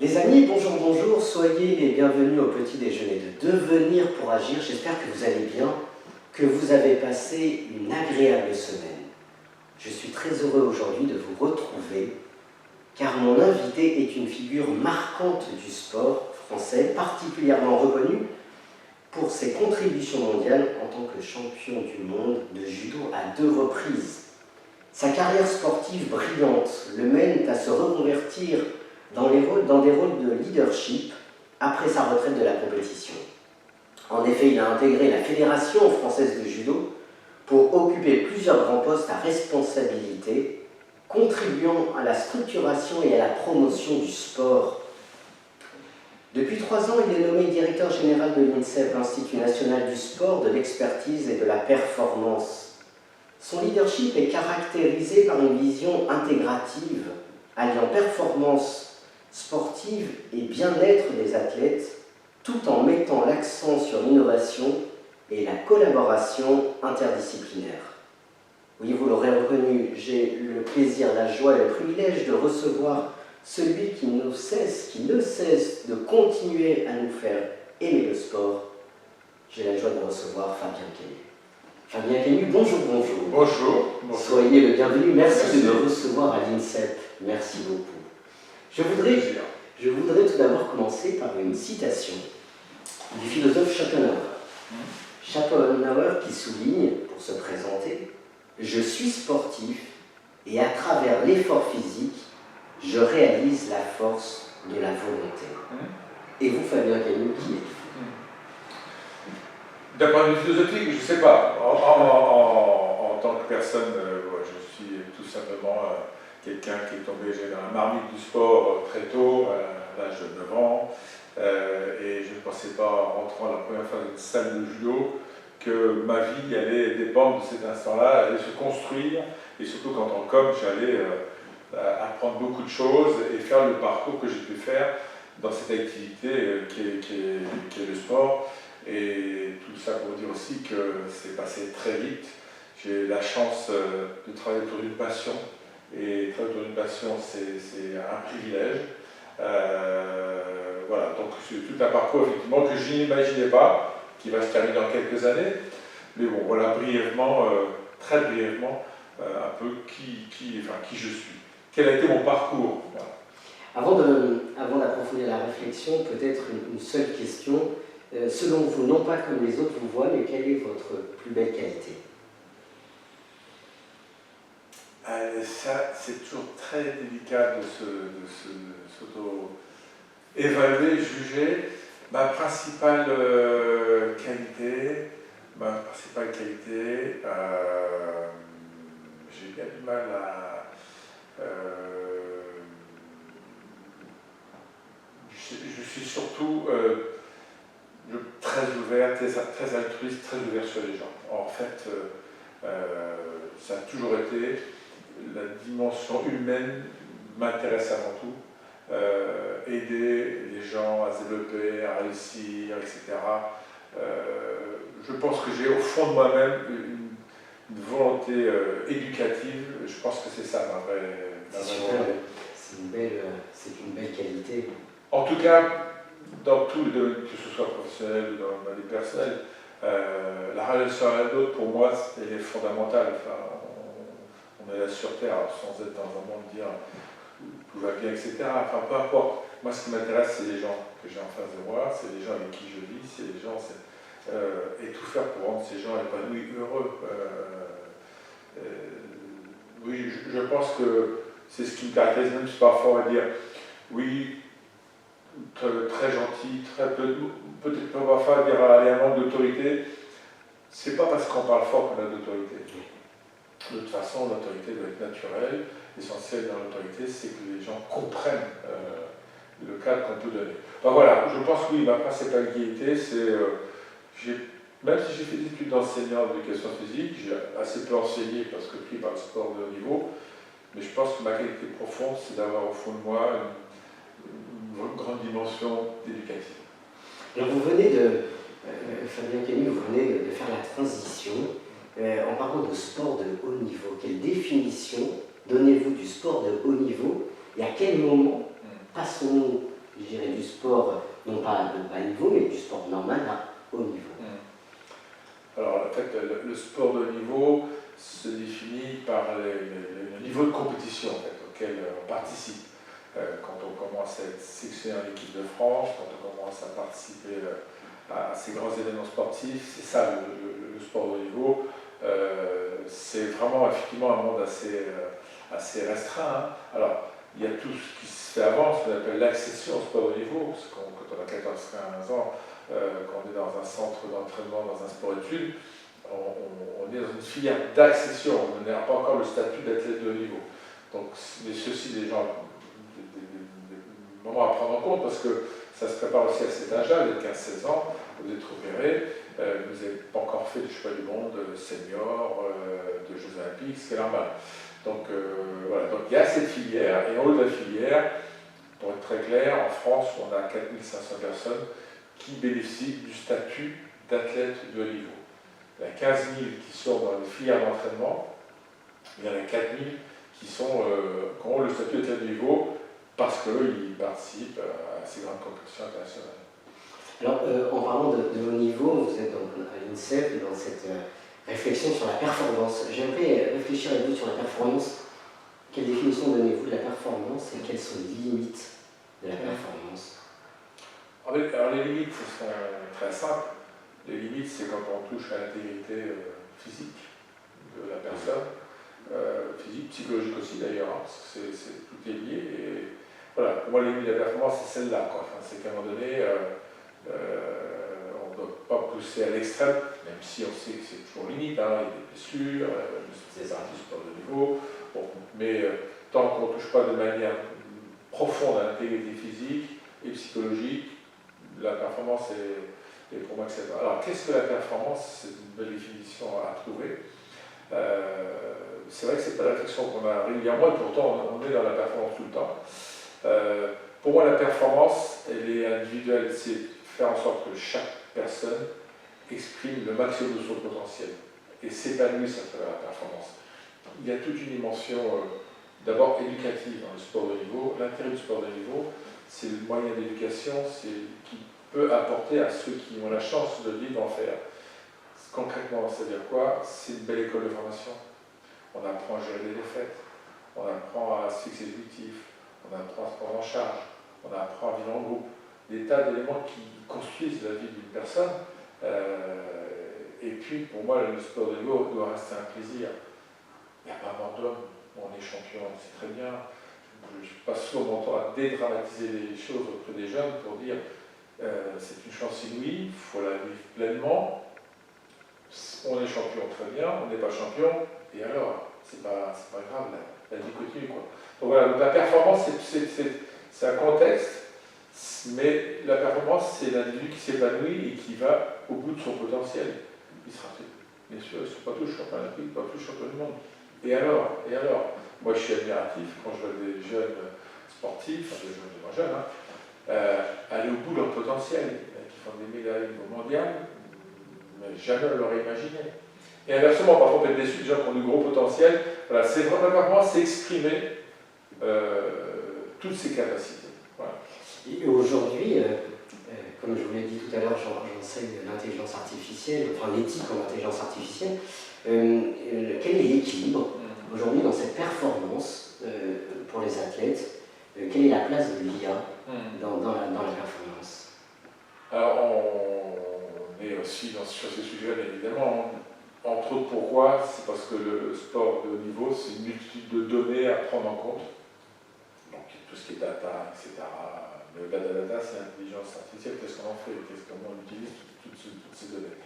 Les amis, bonjour, bonjour, soyez les bienvenus au petit déjeuner de Devenir pour agir. J'espère que vous allez bien, que vous avez passé une agréable semaine. Je suis très heureux aujourd'hui de vous retrouver, car mon invité est une figure marquante du sport français, particulièrement reconnue pour ses contributions mondiales en tant que champion du monde de judo à 2 reprises. Sa carrière sportive brillante le mène à se reconvertir dans des rôles de leadership après sa retraite de la compétition. En effet, il a intégré la Fédération française de judo pour occuper plusieurs grands postes à responsabilité, contribuant à la structuration et à la promotion du sport. Depuis 3 ans, il est nommé directeur général de l'INSEP, l'Institut national du sport, de l'expertise et de la performance. Son leadership est caractérisé par une vision intégrative, alliant performance sportive et bien-être des athlètes, tout en mettant l'accent sur l'innovation et la collaboration interdisciplinaire. Oui, vous l'aurez reconnu, j'ai le plaisir, la joie et le privilège de recevoir celui qui ne cesse de continuer à nous faire aimer le sport. J'ai la joie de recevoir Fabien Caillu. Fabien Caillu, bonjour, bonjour. Bonjour. Soyez le bienvenu. Merci de me recevoir à l'INSEP. Merci beaucoup. Je voudrais tout d'abord commencer par une citation du philosophe Schopenhauer. Schopenhauer qui souligne, pour se présenter, « Je suis sportif et à travers l'effort physique, je réalise la force de la volonté. » Et vous, Fabien Caillu, qui êtes-vous? D'un point de vue philosophique, je ne sais pas. En tant que personne, je suis tout simplement quelqu'un qui est tombé dans la marmite du sport très tôt, à l'âge de 9 ans. Et je ne pensais pas, en rentrant la première fois dans une salle de judo, que ma vie allait dépendre de cet instant-là, allait se construire. Et surtout quand en com, j'allais apprendre beaucoup de choses et faire le parcours que j'ai pu faire dans cette activité qui est le sport. Et tout ça pour dire aussi que c'est passé très vite. J'ai la chance de travailler autour d'une passion. Et travailler autour d'une passion, c'est un privilège. Voilà, donc c'est tout un parcours effectivement que je n'imaginais pas, qui va se terminer dans quelques années. Mais bon, voilà brièvement, très brièvement, un peu qui je suis. Quel a été mon parcours? Voilà. Avant d'approfondir la réflexion, peut-être une seule question. Selon vous, non pas comme les autres vous voient, mais quelle est votre plus belle qualité? Ça, c'est toujours très délicat de s'auto-évaluer, juger. Ma principale qualité, j'ai bien du mal à... je suis surtout très ouvert, très altruiste, très ouvert sur les gens. En fait, ça a toujours été, la dimension humaine m'intéresse avant tout. Aider les gens à se développer, à réussir, etc. Je pense que j'ai au fond de moi-même une volonté éducative. Je pense que c'est ça ma vraie volonté. C'est une belle qualité. En tout cas, dans tous les domaines, que ce soit professionnel ou dans ma vie personnelle, la relation à l'autre, pour moi, elle est fondamentale. Enfin, on est là sur Terre, sans être dans un monde dire tout va bien, etc. Enfin, peu importe. Moi, ce qui m'intéresse, c'est les gens que j'ai en face de moi, c'est les gens avec qui je vis, c'est les gens, et tout faire pour rendre ces gens épanouis, heureux. Oui, je pense que c'est ce qui me caractérise, même si parfois on va dire, oui, très gentil, peut-être parfois dire aller un manque d'autorité. C'est pas parce qu'on parle fort qu'on a d'autorité. De toute façon, l'autorité doit être naturelle. L'essentiel dans l'autorité, c'est que les gens comprennent le cadre qu'on peut donner. Enfin, voilà, je pense que oui, ma principale qualité, c'est, même si j'ai fait des études d'enseignant d'éducation physique, j'ai assez peu enseigné parce que pris par le sport de haut niveau, mais je pense que ma qualité profonde, c'est d'avoir au fond de moi une grande dimension éducative. Alors vous venez Fabien Caillu, vous venez de faire la transition en parlant de sport de haut niveau. Quelle définition donnez-vous du sport de haut niveau et à quel moment passons-nous je dirais, du sport, non pas de bas niveau, mais du sport normal à haut niveau. Alors, en fait, le sport de haut niveau se définit par le niveau de compétition en fait, auquel on participe. Quand on commence à être sélectionné en équipe de France, quand on commence à participer à ces grands événements sportifs, c'est ça le sport de haut niveau. C'est vraiment effectivement un monde assez restreint. Hein. Alors, il y a tout ce qui se fait avant, ce qu'on appelle l'accession au sport de haut niveau, parce que quand on a 14-15 ans, quand on est dans un centre d'entraînement, dans un sport-études, on est dans une filière d'accession, on n'a pas encore le statut d'athlète de haut niveau. Donc, mais ceci, des moments à prendre en compte, parce que ça se prépare aussi à cet âge-là, de 15-16 ans, vous êtes repéré, vous n'avez pas encore fait du choix du monde senior, de Jeux Olympiques, ce qui est normal. Donc voilà, donc il y a cette filière, et en haut de la filière, pour être très clair, en France, on a 4500 personnes qui bénéficient du statut d'athlète de haut niveau. Il y a 15 000 qui sont dans les filières d'entraînement, il y en a 4 000 qui ont le statut d'athlète de haut niveau parce qu'ils participent à ces grandes compétitions internationales. Alors, en parlant de haut niveau, vous êtes donc à l'INSEP dans cette réflexion sur la performance. J'aimerais réfléchir avec vous sur la performance. Quelle définition donnez-vous de la performance et quelles sont les limites de la performance? Alors les limites sont très simples. Les limites, c'est quand on touche à l'intégrité physique de la personne, physique, psychologique aussi d'ailleurs, hein, parce que tout est lié. Et voilà, pour moi, les limites de la performance, c'est celle-là. Enfin, c'est qu'à un moment donné, on ne doit pas pousser à l'extrême, même si on sait que c'est toujours limite, hein, il y a des blessures, des artistes sport de niveau, bon, mais tant qu'on ne touche pas de manière profonde à l'intégrité physique et psychologique, la performance est pour moi acceptable. Alors, qu'est-ce que la performance? C'est une belle définition à trouver. C'est vrai que ce n'est pas la réflexion qu'on a régulièrement, et pourtant on est dans la performance tout le temps. Pour moi, la performance, elle est individuelle, c'est faire en sorte que chaque personne exprime le maximum de son potentiel et s'épanouisse à travers la performance. Il y a toute une dimension d'abord éducative dans le sport de niveau. L'intérêt du sport de niveau, c'est le moyen d'éducation qui peut apporter à ceux qui ont la chance de vivre en faire. Concrètement, c'est-à-dire quoi? C'est une belle école de formation. On apprend à gérer les défaites, on apprend à se fixer des objectifs, on apprend à se prendre en charge, on apprend à vivre en groupe. Des tas d'éléments qui construisent la vie d'une personne. Et puis, pour moi, le sport de niveau doit rester un plaisir. Il n'y a pas mort d'homme, on est champion, c'est très bien. Je passe souvent mon temps à dédramatiser les choses auprès des jeunes pour dire c'est une chance inouïe, il faut la vivre pleinement. On est champion, très bien, on n'est pas champion, et alors? C'est pas grave, la vie continue, quoi. Donc voilà, donc la performance, c'est un contexte, mais la performance, c'est l'individu qui s'épanouit et qui va au bout de son potentiel. Il sera fait, bien sûr, ils ne sont pas tous champions olympiques, pas tous champions du monde. Et alors? Moi, je suis admiratif quand je vois des jeunes sportifs, enfin des jeunes, moins jeunes, aller au bout de leur potentiel, qui font des médailles mondiales, mais jamais on l'aurait imaginé. Et inversement, parfois on peut être déçu des gens qui ont du gros potentiel. Voilà, c'est vraiment, c'est exprimer toutes ces capacités. Voilà. Et aujourd'hui, comme je vous l'ai dit tout à l'heure, j'enseigne l'intelligence artificielle, enfin l'éthique en intelligence artificielle. Quel est l'équilibre aujourd'hui dans cette performance pour les athlètes? Quelle est la place de l'IA dans la performance? Alors, on est aussi sur ces sujets, bien évidemment. Entre autres, pourquoi? C'est parce que le sport de haut niveau, c'est une multitude de données à prendre en compte. Donc, tout ce qui est data, etc. Mais au-delà de la data, c'est l'intelligence artificielle. Qu'est-ce qu'on en fait? Comment on utilise toutes ces données?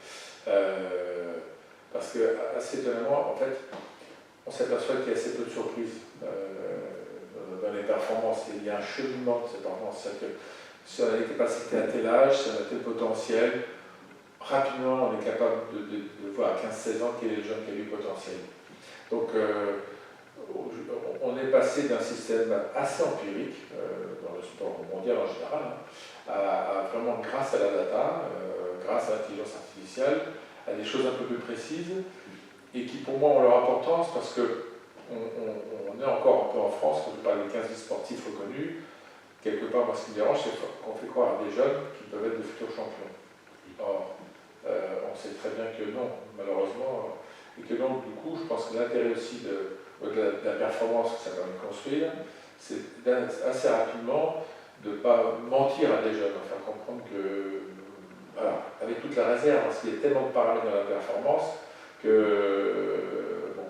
Parce que, assez étonnamment, en fait, on s'aperçoit qu'il y a assez peu de surprises dans les performances. Il y a un cheminement de ces performances. C'est-à-dire que si on a des capacités à tel âge, si on a tel potentiel, rapidement, on est capable de voir à 15-16 ans quel est le jeune qui a du potentiel. Donc, on est passé d'un système assez empirique, dans le sport mondial en général, à vraiment, grâce à la data, grâce à l'intelligence artificielle, à des choses un peu plus précises, et qui pour moi ont leur importance parce qu'on est encore un peu en France, quand je parle des 15 sportifs reconnus, quelque part, moi, ce qui me dérange, c'est qu'on fait croire à des jeunes qui peuvent être de futurs champions. Or, on sait très bien que non, malheureusement, et que donc, du coup, je pense que l'intérêt aussi de la performance que ça permet de construire, c'est assez rapidement de ne pas mentir à des jeunes, faire comprendre que, voilà, avec toute la réserve, parce qu'il y a tellement de paramètres dans la performance que bon,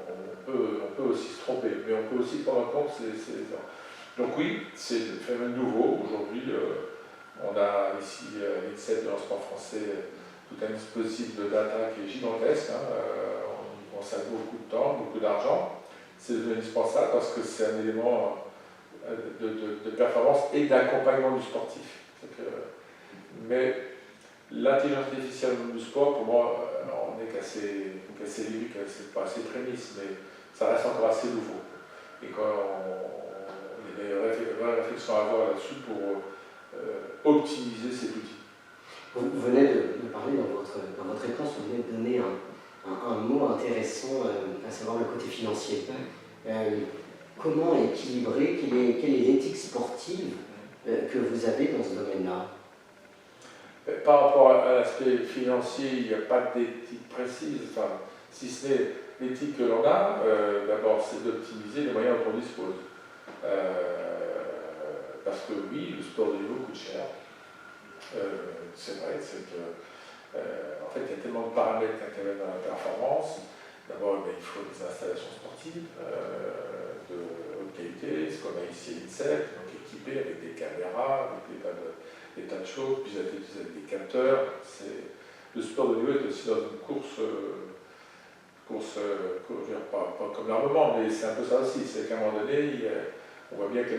on peut aussi se tromper, mais on peut aussi prendre en compte Donc oui, c'est un phénomène nouveau. Aujourd'hui, on a ici à l'INSEP de l'enseignement français tout un dispositif de data qui est gigantesque. On y consacre beaucoup de temps, beaucoup d'argent. C'est indispensable parce que c'est un élément de performance et d'accompagnement du sportif. Mais l'intelligence artificielle dans le sport, pour moi, on est qu'assez début, c'est pas assez prémisse, mais ça reste encore assez nouveau. Et quand il y a des vraies réflexions à avoir là-dessus pour optimiser cet outil. Vous venez de parler dans votre réponse, vous venez de donner un mot intéressant, à savoir le côté financier. Comment équilibrer, quelle est l'éthique sportive que vous avez dans ce domaine-là? Par rapport à l'aspect financier, il n'y a pas d'éthique précise, enfin, si ce n'est l'éthique que l'on a, d'abord c'est d'optimiser les moyens dont on dispose. Parce que oui, le sport de niveau coûte cher. C'est vrai, en fait il y a tellement de paramètres qui interviennent dans la performance. D'abord, il faut des installations sportives de haute qualité, ce qu'on a ici à l'INSEP, donc équipées avec des caméras, avec des tas de choses, puis avec des capteurs. Le sport de niveau est aussi dans une course je veux dire, pas comme l'armement, mais c'est un peu ça aussi. C'est qu'à un moment donné, on voit bien que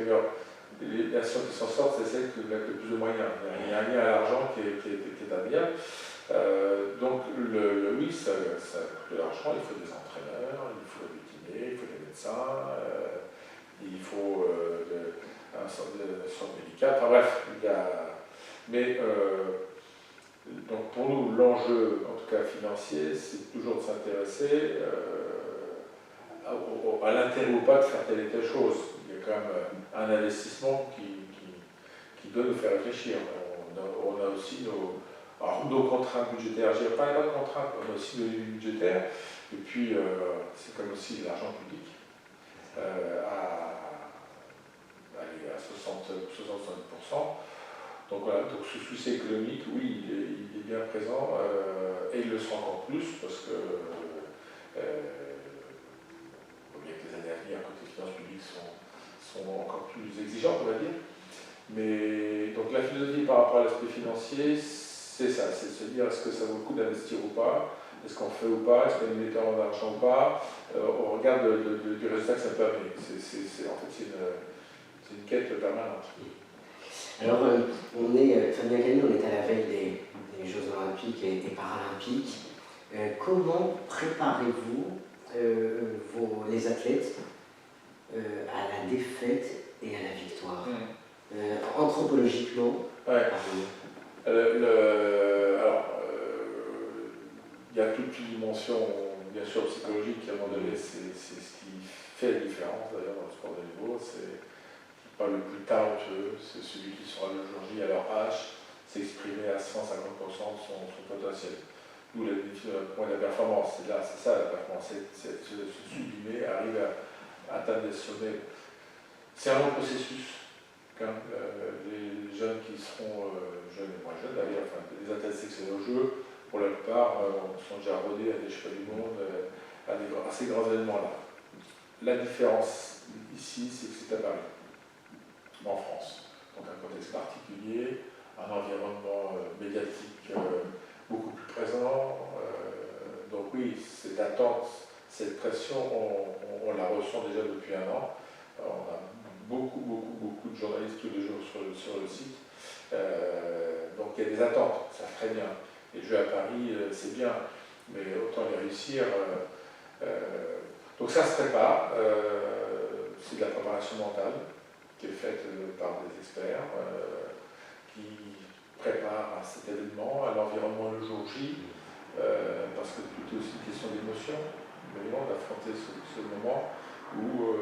les nations qui s'en sortent, c'est celles qui mettent le plus de moyens. Il y a un lien à l'argent qui est à bien. Donc, oui, ça coûte de l'argent, il faut des entraîneurs, il faut des kinés, il faut des médecins, il faut un centre médical, enfin bref, mais donc pour nous, l'enjeu, en tout cas financier, c'est toujours de s'intéresser à l'intérêt ou pas de faire telle et telle chose. Il y a quand même un investissement qui doit nous faire réfléchir. On a aussi nos contraintes budgétaires. Je dirais pas de contraintes, on a aussi nos limites budgétaires. Et puis, c'est comme aussi l'argent public. À 60-70%. Donc voilà, donc ce souci économique, oui, il est bien présent et il le sera encore plus parce que bien que les années à venir, côté finances publiques, sont encore plus exigeantes, on va dire. Mais donc la philosophie par rapport à l'aspect financier, c'est ça, c'est de se dire est-ce que ça vaut le coup d'investir ou pas, est-ce qu'on fait ou pas, est-ce qu'on met en argent ou pas, on regarde du résultat que ça peut amener. En fait, c'est une quête permanente. Alors, Fabien Cagny, on est à la veille des Jeux Olympiques et Paralympiques. Comment préparez-vous les athlètes à la défaite et à la victoire? Anthropologiquement, ouais. Il y a toute une dimension, bien sûr, psychologique qui, à un moment donné, c'est ce qui fait la différence, d'ailleurs, dans le sport de niveau. C'est pas le plus talentueux, c'est celui qui sera le jour J à leur âge, s'exprimer à 150% de son potentiel. D'où la définition de la performance. C'est ça la performance, c'est se sublimer, arriver à atteindre des sommets. C'est un long processus. Les jeunes qui seront jeunes et moins jeunes, d'ailleurs, enfin, les athlètes sélectionnés au jeu, pour la plupart, sont déjà rodés à des championnats du monde, à ces grands événements-là. La différence ici, c'est que c'est à Paris, en France. Donc un contexte particulier, un environnement médiatique beaucoup plus présent. Donc oui, cette attente, cette pression, on la ressent déjà depuis un an. On a beaucoup de journalistes tous les jours sur le site. Donc il y a des attentes, ça très bien. Les Jeux à Paris, c'est bien, mais autant les réussir. Donc ça se prépare, c'est de la préparation mentale qui est faite par des experts qui préparent à cet événement, à l'environnement le jour J, parce que tout est aussi une question d'émotion, d'affronter ce moment où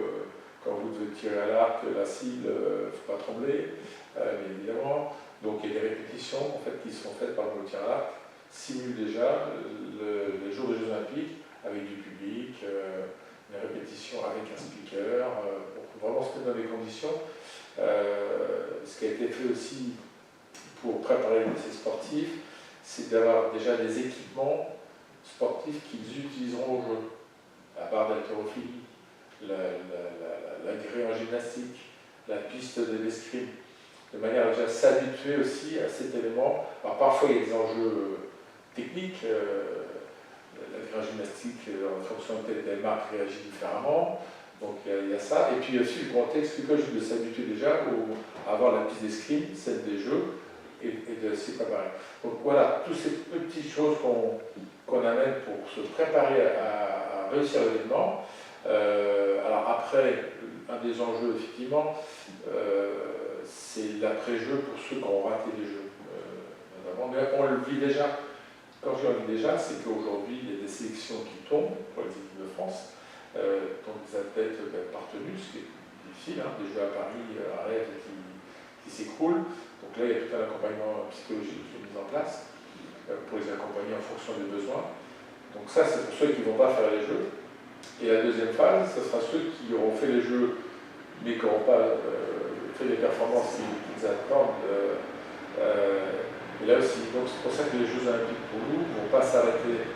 quand vous devez tirer à l'arc, la cible ne faut pas trembler, bien évidemment. Donc il y a des répétitions en fait, qui sont faites par le tir à l'arc, simulent déjà les jours des Jeux Olympiques avec du public, une répétition avec un speaker, pour vraiment se mettre dans les conditions. Ce qui a été fait aussi pour préparer ces sportifs, c'est d'avoir déjà des équipements sportifs qu'ils utiliseront au jeu. La barre d'haltérophilie, la grille en gymnastique, la piste de l'escrime, de manière à déjà s'habituer aussi à cet élément. Alors parfois il y a des enjeux techniques, la grille en gymnastique en fonction de telle marque réagit différemment, donc il y a ça. Et puis il y a aussi le contexte de s'habituer déjà à avoir la piste d'escrime, celle des jeux, et de s'y préparer. Donc voilà, toutes ces petites choses qu'on amène pour se préparer à réussir l'événement. Alors après, un des enjeux, effectivement, c'est l'après-jeu pour ceux qui ont raté les jeux. Mais on le vit déjà. Quand je le vis déjà, c'est qu'aujourd'hui, il y a des sélections qui tombent pour les équipes de France, donc des athlètes partenus, ce qui est difficile, hein, des jeux à Paris, à Rêve qui s'écroulent. Donc là, il y a tout un accompagnement psychologique qui est mis en place pour les accompagner en fonction des besoins. Donc ça, c'est pour ceux qui ne vont pas faire les jeux. Et la deuxième phase, ce sera ceux qui auront fait les jeux, mais qui n'auront pas fait les performances qu'ils attendent. Et là aussi, donc c'est pour ça que les Jeux Olympiques pour nous ne vont pas s'arrêter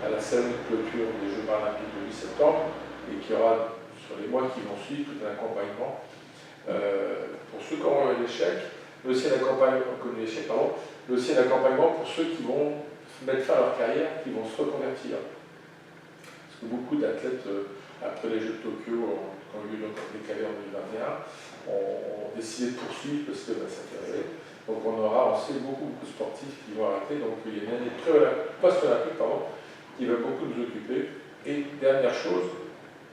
à la cérémonie de clôture des Jeux Paralympiques le 8 septembre, et qu'il y aura sur les mois qui vont suivre tout un accompagnement pour ceux qui auront eu l'échec, mais aussi un accompagnement pour ceux qui vont mettre fin à leur carrière, qui vont se reconvertir. Parce que beaucoup d'athlètes, après les Jeux de Tokyo, qui ont eu lieu décalé en 2021, ont décidé de poursuivre parce que ça fait rêver. Donc on sait beaucoup de sportifs qui vont arrêter. Donc il y a une année post-olympique qui va beaucoup nous occuper. Et dernière chose,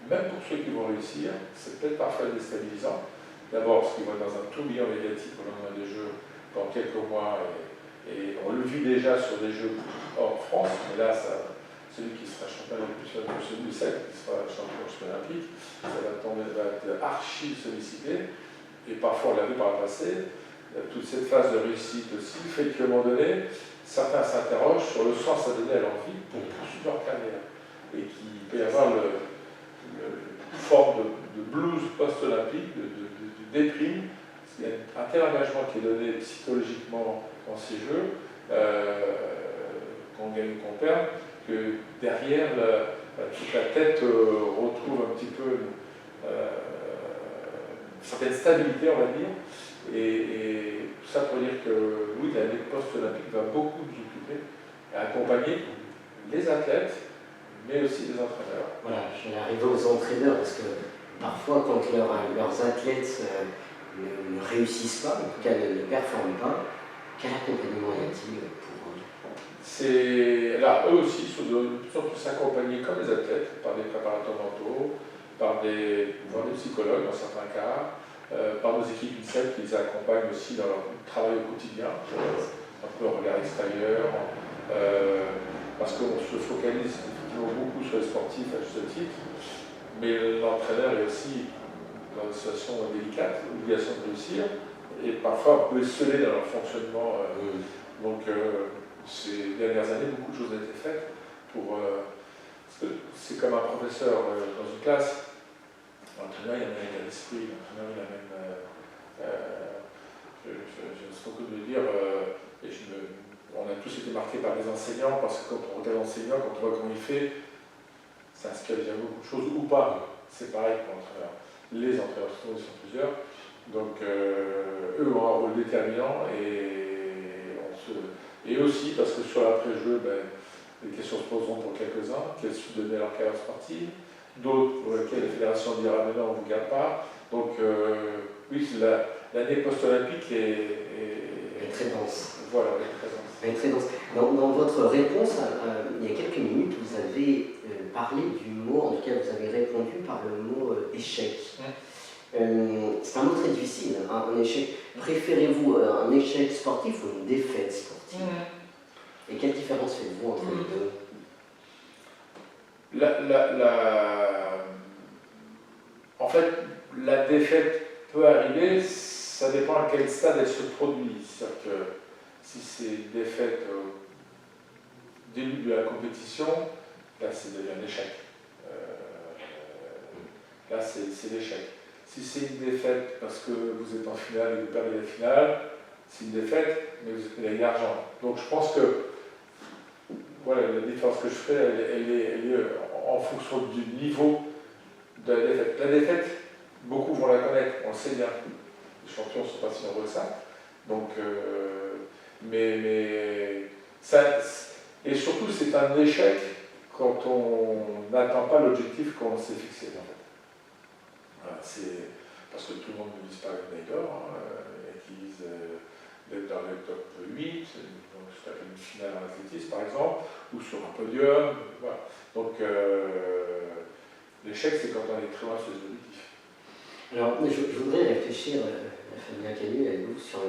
même pour ceux qui vont réussir, c'est peut-être parfois déstabilisant. D'abord parce qu'ils vont être dans un tourbillon médiatique au lendemain des Jeux pendant quelques mois. Et on le vit déjà sur des Jeux hors France, mais là, celui qui sera champion olympique, celui qui sera champion olympique, ça va être archi sollicité. Et parfois, on l'a vu par le passé, toute cette phase de réussite aussi fait qu'à un moment donné, certains s'interrogent sur le sens à donner à leur vie pour poursuivre leur carrière. Et qu'il peut y avoir une forme de blues post-olympique, de déprime. Il y a un tel engagement qui est donné psychologiquement dans ces jeux, qu'on gagne ou qu'on perd, que derrière, toute la tête retrouve un petit peu une certaine stabilité, on va dire. Et tout ça pour dire que oui, l'année post-olympique va beaucoup nous occuper et accompagner les athlètes, mais aussi les entraîneurs. Voilà, je vais arriver aux entraîneurs, parce que parfois, quand leurs athlètes ne réussissent pas, en tout cas ne performent pas, quel accompagnement y a-t-il pour eux? Là, eux aussi sont de plus en plus accompagnés comme les athlètes par des préparateurs mentaux, par des psychologues dans certains cas, par nos équipes INSEP qui les accompagnent aussi dans leur travail au quotidien, un peu en regard extérieur, parce qu'on se focalise effectivement beaucoup sur les sportifs à juste titre, mais l'entraîneur est aussi dans une situation délicate, obligation de réussir, et parfois on peut esseler dans leur fonctionnement. Donc ces dernières années, beaucoup de choses ont été faites pour. Parce que c'est comme un professeur dans une classe. L'entraîneur, il a un état d'esprit, l'entraîneur, il a même. Je me souviens de le dire, on a tous été marqués par les enseignants, parce que quand on regarde l'enseignant, quand on voit comment il fait, ça inspire déjà beaucoup de choses, ou pas. C'est pareil pour l'entraîneur. Les entraîneurs, ils sont plusieurs. Donc, eux ont un rôle déterminant, et aussi parce que sur l'après-jeu, les questions se poseront pour quelques-uns, quelle suite donner à leur carrière sportive. D'autres pour lesquels la fédération dira mais non, on ne vous garde pas. Donc oui, l'année post-olympique est très dense. Voilà, très dense. Très dense. Dans votre réponse, il y a quelques minutes, vous avez parlé du mot, en tout cas vous avez répondu par le mot échec. C'est un mot très difficile, hein, un échec. Préférez-vous un échec sportif ou une défaite sportive? Et quelle différence faites-vous entre les deux? En fait, la défaite peut arriver, ça dépend à quel stade elle se produit. C'est-à-dire que si c'est une défaite au début de la compétition, là, c'est devient un échec. Là, c'est l'échec. Si c'est une défaite parce que vous êtes en finale et vous perdez la finale, c'est une défaite, mais vous êtes médaillé d'argent. Donc je pense que voilà, la différence que je fais, elle est en fonction du niveau de la défaite. La défaite, beaucoup vont la connaître, on le sait bien. Les champions ne sont pas si nombreux que ça. Donc, mais ça, et surtout, c'est un échec quand on n'atteint pas l'objectif qu'on s'est fixé. En fait. Voilà, c'est parce que tout le monde ne vise pas une médaille d'or, et qui vise d'être dans le top 8, donc je une finale en athlétisme par exemple, ou sur un podium. Voilà. Donc l'échec, c'est quand on est très loin de ses objectifs. Alors, je voudrais réfléchir, Fabien Camus, avec vous, sur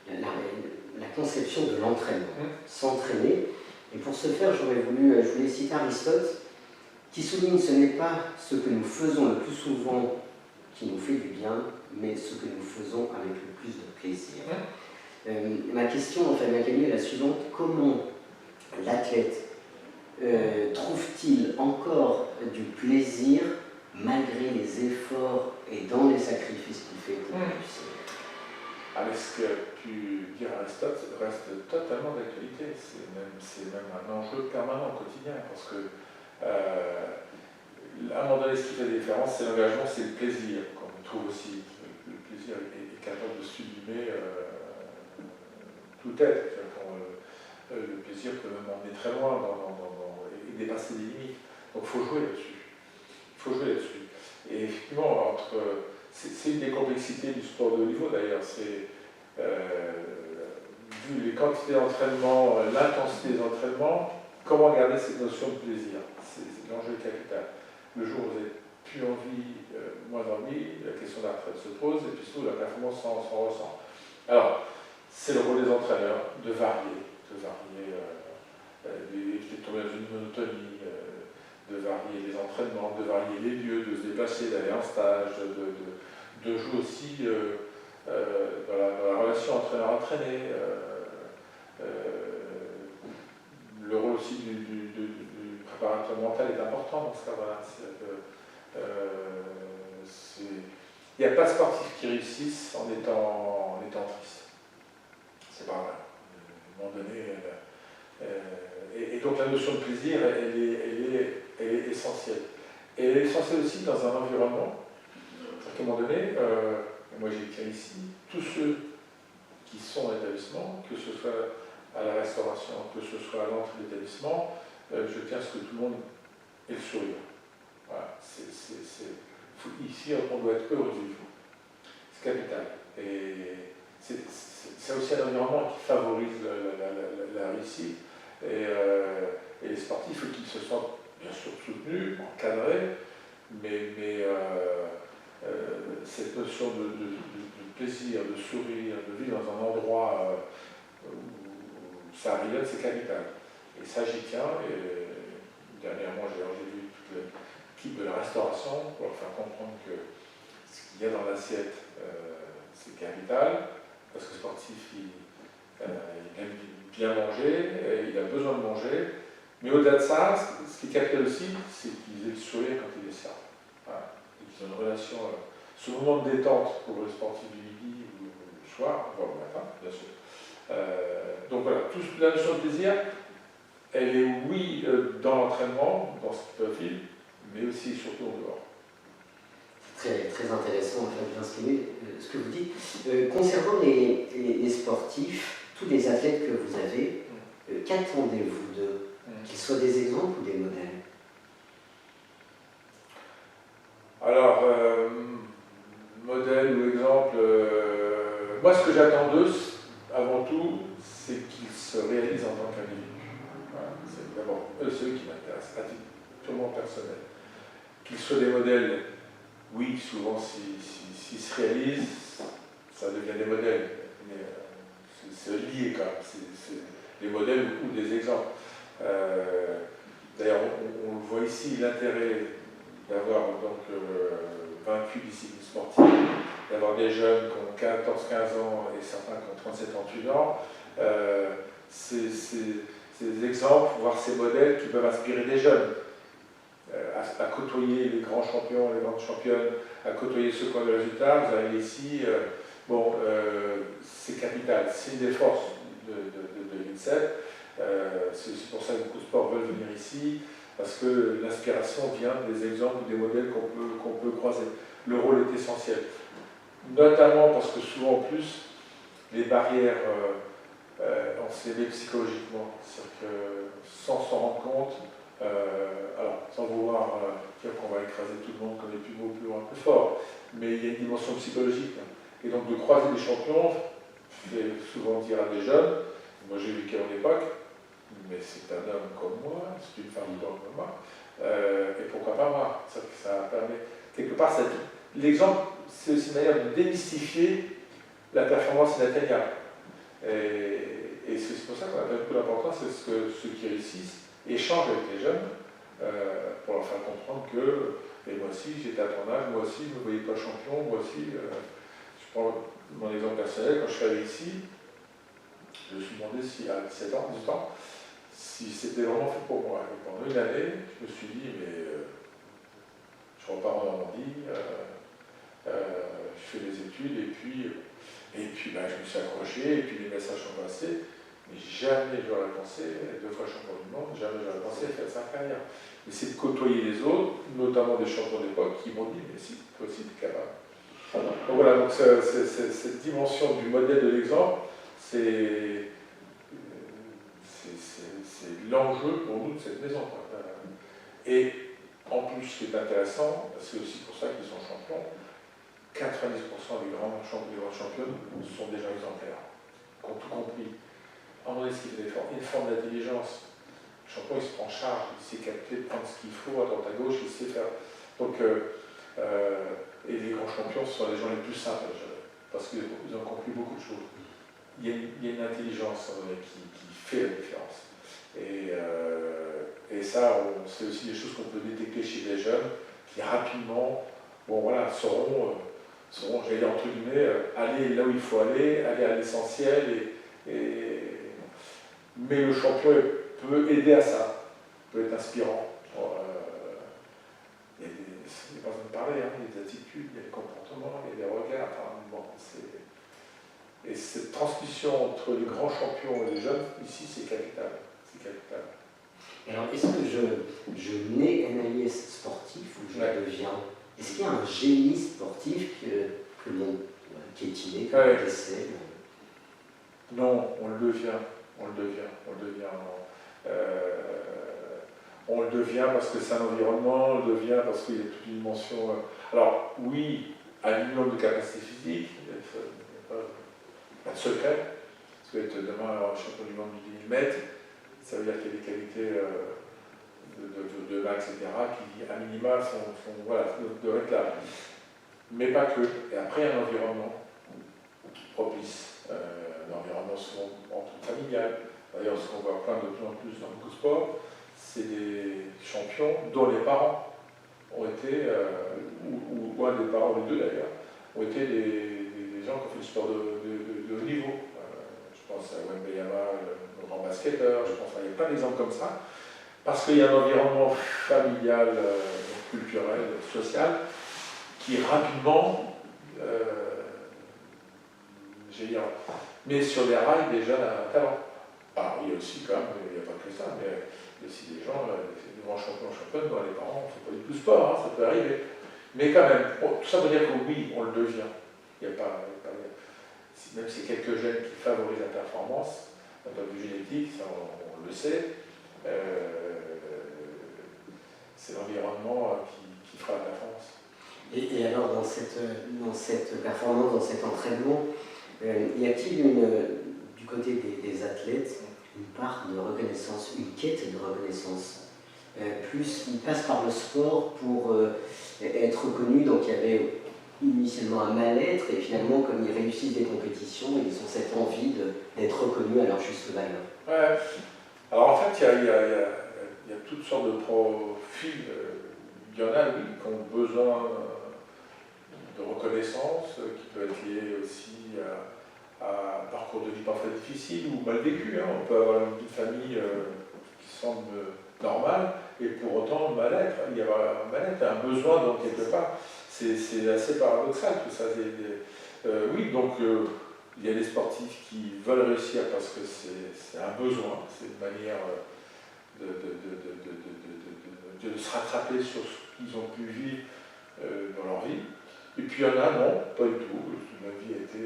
la conception de l'entraînement. S'entraîner. Et pour ce faire, je voulais citer Aristote, qui souligne ce n'est pas ce que nous faisons le plus souvent qui nous fait du bien, mais ce que nous faisons avec le plus de plaisir. Ma question, Fabien Camus, est la suivante. Comment l'athlète trouve-t-il encore du plaisir malgré les efforts et dans les sacrifices qu'il fait pour réussir? Mais ce qu'a pu dire Aristote reste totalement d'actualité. C'est même un enjeu permanent au quotidien, parce que à un moment donné, ce qui fait la différence, c'est l'engagement, c'est le plaisir. Comme on trouve aussi, le plaisir est capable de sublimer tout être. Le plaisir peut même emmener très loin et dépasser des limites. Donc il faut jouer là-dessus. Il faut jouer là-dessus. Et effectivement, c'est une des complexités du sport de haut niveau d'ailleurs. C'est vu les quantités d'entraînement, l'intensité des entraînements, comment garder cette notion de plaisir. C'est l'enjeu capital. Le jour où vous n'avez plus envie, moins envie, la question de la retraite se pose, et puis surtout la performance s'en ressent. Alors, c'est le rôle des entraîneurs de varier, de tomber dans une monotonie, de varier les entraînements, de varier les lieux, de se déplacer, d'aller en stage, de jouer aussi dans la relation entraîneur-entraîné. Le rôle aussi du préparateur mental est important dans ce cas-là. Il n'y a pas de sportif qui réussisse en étant triste. C'est pas vrai. À un moment donné, et donc la notion de plaisir, elle est essentielle. Et elle est essentielle aussi dans un environnement. À un moment donné, moi j'ai écrit ici, tous ceux qui sont dans l'établissement, que ce soit à la restauration, que ce soit à l'entrée de l'établissement, je tiens à ce que tout le monde ait le sourire. Voilà. Ici, on doit être heureux du vivre. C'est capital. Et c'est aussi un environnement qui favorise la réussite. Et les sportifs, il faut qu'ils se sentent bien sûr soutenus, encadrés, mais cette notion de plaisir, de sourire, de vivre dans un endroit où ça rayonne, c'est capital. Et ça, j'y tiens. Et dernièrement, j'ai vu toute l'équipe de la restauration pour leur faire comprendre que ce qu'il y a dans l'assiette, c'est capital, parce que le sportif, il aime bien manger, il a besoin de manger, mais au-delà de ça, ce qui est capital aussi, c'est qu'ils aient le sourire quand ils les servent. Voilà. Et qu'ils ont une relation, ce moment de détente pour le sportif du midi ou le soir, voire le matin, bien sûr. Donc voilà, toute la notion de plaisir, elle est oui dans l'entraînement, dans ce qu'ils peuvent vivre, mais aussi et surtout en dehors. Très, très intéressant, Fabien, ce que vous dites. Concernant les sportifs, tous les athlètes que vous avez, qu'attendez-vous d'eux? Qu'ils soient des exemples ou des modèles? Alors, modèle ou exemple, moi ce que j'attends d'eux, avant tout, c'est qu'ils se réalisent en tant qu'individus. Voilà, c'est d'abord eux ceux qui m'intéressent, à titre purement personnel. Qu'ils soient des modèles, oui, souvent s'ils se réalisent, ça devient des modèles. Mais c'est lié quand même, c'est des modèles ou des exemples. D'ailleurs, on le voit ici, l'intérêt d'avoir donc 28 disciplines sportives, d'avoir des jeunes qui ont 14-15 ans et certains qui ont 37-38 ans. Ces exemples, voire ces modèles qui peuvent inspirer des jeunes à côtoyer les grands champions, les grandes championnes, à côtoyer ceux qui ont des résultats. Vous arrivez ici, c'est capital, c'est une des forces de l'INSEP. C'est pour ça que beaucoup de sports veulent venir ici, parce que l'inspiration vient des exemples, des modèles qu'on peut croiser. Le rôle est essentiel, notamment parce que souvent en plus, les barrières, on s'est aidé psychologiquement, c'est-à-dire que sans s'en rendre compte, alors sans vouloir dire qu'on va écraser tout le monde comme les plus beaux, plus loin, plus forts, mais il y a une dimension psychologique. Et donc de croiser des champions, fait souvent dire à des jeunes, moi j'ai vécu à mon époque, mais c'est un homme comme moi, c'est une femme comme moi, et pourquoi pas moi? Ça permet, quelque part, l'exemple, c'est aussi une manière de démystifier la performance inatteignable. Et c'est pour ça qu'on appelle beaucoup l'importance, c'est que ceux qui réussissent échangent avec les jeunes pour leur faire comprendre que, et moi aussi j'étais à ton âge, moi aussi je ne me voyais pas champion, moi aussi, je prends mon exemple personnel, quand je suis arrivé ici, je me suis demandé si à 17 ans, 18 ans, si c'était vraiment fait pour moi. Et pendant une année, je me suis dit, mais je repars en Normandie, je fais des études, et puis je me suis accroché, et puis les messages sont passés, mais jamais j'aurais pensé, 2 fois champion du monde, jamais j'aurais pensé faire sa carrière. Mais c'est de côtoyer les autres, notamment des champions d'époque, qui m'ont dit, mais si, toi aussi tu es capable. Donc voilà, donc cette dimension du modèle de l'exemple, c'est l'enjeu pour nous de cette maison. Et en plus, ce qui est intéressant, c'est aussi pour ça qu'ils sont champions, 90% des grands championnes sont des gens exemplaires, qui ont tout compris. À un moment donné, ce qui fait une forme d'intelligence. Le champion, il se prend en charge, il sait capter, prendre ce qu'il faut à droite à gauche, il sait faire. Donc, et les grands champions sont les gens les plus simples, parce qu'ils ont compris beaucoup de choses. Il y a une intelligence qui fait la différence. Et ça, c'est aussi des choses qu'on peut détecter chez les jeunes qui rapidement sauront, j'allais dire entre guillemets, aller là où il faut aller à l'essentiel. Mais le champion peut aider à ça, peut être inspirant. Il y a des façons de parler, il y a des attitudes, il y a des comportements, il y a des regards. Et cette transmission entre les grands champions et les jeunes, ici, c'est capital. C'est capital. Alors, est-ce que je nais analyse sportif ou je le deviens? Est-ce qu'il y a un génie sportif que l'on piétine, que l'on décèle? Non, on le devient. On le devient parce que c'est un environnement, on le devient parce qu'il y a toute une dimension. Alors, oui, à un minimum de capacité physique, il n'y a pas de secret. Parce que être demain champion du monde du 10 000 mètres, ça veut dire qu'il y a des qualités de maths, etc., qui, à minima, doivent être là. Mais pas que. Et après, il y a un environnement propice. Un environnement souvent familial. D'ailleurs, ce qu'on voit plein de plus en plus dans beaucoup de sports, c'est des champions dont les parents ont été, ou un des parents, les deux d'ailleurs, ont été des gens qui ont fait du sport de haut niveau. Je pense à Wembanyama, le grand basketteur, je pense il y a plein d'exemples comme ça, parce qu'il y a un environnement familial, culturel, social, qui rapidement, mais sur les rails déjà un talent. Alors il y a aussi quand même, il n'y a pas que ça, mais il y a aussi des gens, des grands champions, championnes, dont les parents ne font pas du tout sport, ça peut arriver. Mais quand même, tout ça veut dire que oui, on le devient. Il n'y a pas, même si quelques gènes qui favorisent la performance, d'un point de vue génétique, ça on le sait, c'est l'environnement qui fera la performance. Et alors, dans cette performance, dans cet entraînement, y a-t-il du côté des athlètes une part de reconnaissance, une quête de reconnaissance? Plus ils passent par le sport pour être reconnus, donc il y avait initialement un mal-être, et finalement, comme ils réussissent des compétitions, ils ont cette envie d'être reconnus à leur juste valeur. Ouais. Alors en fait, il y a toutes sortes de profils. Il y en a, oui, qui ont besoin de reconnaissance, qui peut être lié aussi à un parcours de vie parfois difficile ou mal vécu. Hein. On peut avoir une vie de famille qui semble normale et pour autant mal-être. Il y a un mal-être, un besoin donc quelque part. C'est assez paradoxal tout ça. Oui, donc il y a des sportifs qui veulent réussir parce que c'est un besoin, c'est une manière de se rattraper sur ce qu'ils ont pu vivre dans leur vie. Et puis il y en a, non, pas du tout. Ma vie a été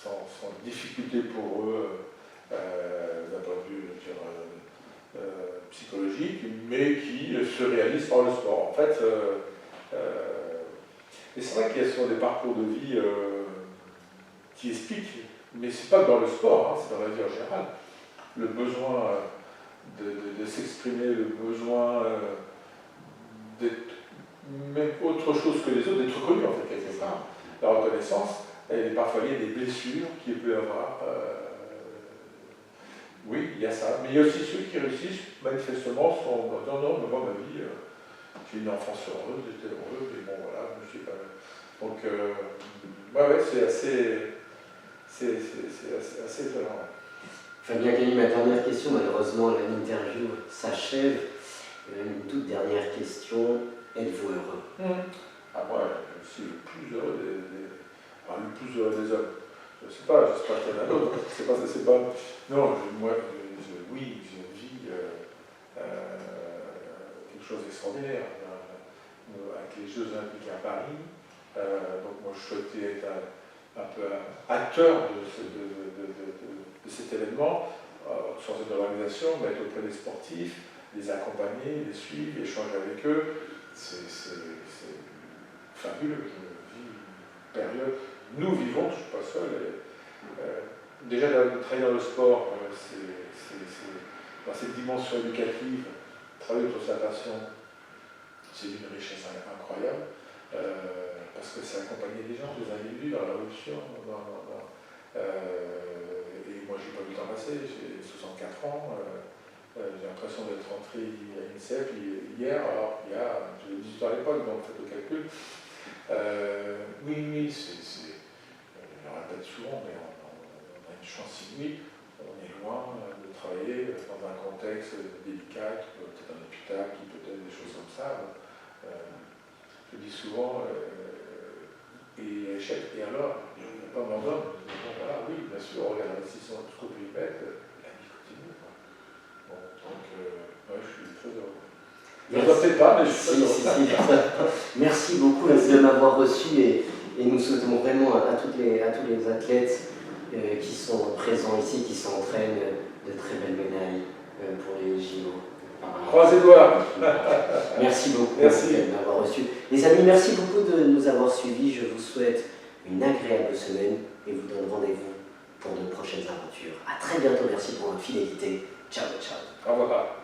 sans difficulté pour eux d'un point de vue psychologique, mais qui se réalisent par le sport. En fait, et c'est vrai qu'il y a souvent des parcours de vie qui expliquent, mais c'est pas dans le sport, hein, c'est dans la vie en général. Le besoin de s'exprimer, le besoin d'être même autre chose que les autres, d'être reconnu en fait quelque part. La reconnaissance, elle est parfois liée à des blessures qu'il peut y avoir. Oui, il y a ça. Mais il y a aussi ceux qui réussissent, manifestement, sont non, mais moi, ma vie, j'ai une enfance heureuse, j'étais heureux, mais bon, voilà, je sais pas. Donc, ouais, c'est assez étonnant. Fabien Cagny, ma dernière question, malheureusement, l'interview s'achève. Une toute dernière question, êtes-vous heureux? Ah, moi, je suis le plus heureux des hommes. Je ne sais pas, j'espère qu'il y en a d'autres. C'est pas. Non, moi, oui, je vis quelque chose d'extraordinaire. Avec les Jeux Olympiques à Paris, donc moi je souhaitais être un peu acteur de cet événement, sortir de l'organisation, mais être auprès des sportifs, les accompagner, les suivre, échanger avec eux. C'est fabuleux. Je vis une période. Nous vivons, je ne suis pas seul. Déjà, de travailler dans le sport, dans cette dimension éducative, travailler sur sa passion, c'est d'une richesse incroyable, parce que c'est accompagner des gens, des individus dans la révolution. Et moi, je n'ai pas vu le temps passer, j'ai 64 ans, j'ai l'impression d'être rentré à l'INSEP hier, alors il y a, j'avais 18 ans à l'époque, donc faites le calcul. Oui, je le répète souvent, mais on a une chance inouïe. On est loin de travailler dans un contexte délicat, peut-être un hôpital, peut-être des choses comme ça. Je dis souvent, et échec, et alors, il n'y a pas d'homme. Bon, voilà, oui, bien sûr, on regarde l'investissement de ce qu'on peut y mettre, la vie continue. Bon, donc, ouais, je suis très heureux. Je ne dois peut-être pas, mais je suis très heureux. Merci beaucoup de m'avoir reçu et nous souhaitons vraiment à tous les athlètes qui sont présents ici, qui s'entraînent, de très belles médailles pour les JO. Croisez les doigts. Merci beaucoup merci. De m'avoir reçu. Les amis, merci beaucoup de nous avoir suivis. Je vous souhaite une agréable semaine et vous donne rendez-vous pour de prochaines aventures. À très bientôt. Merci pour votre fidélité. Ciao, ciao. Au revoir.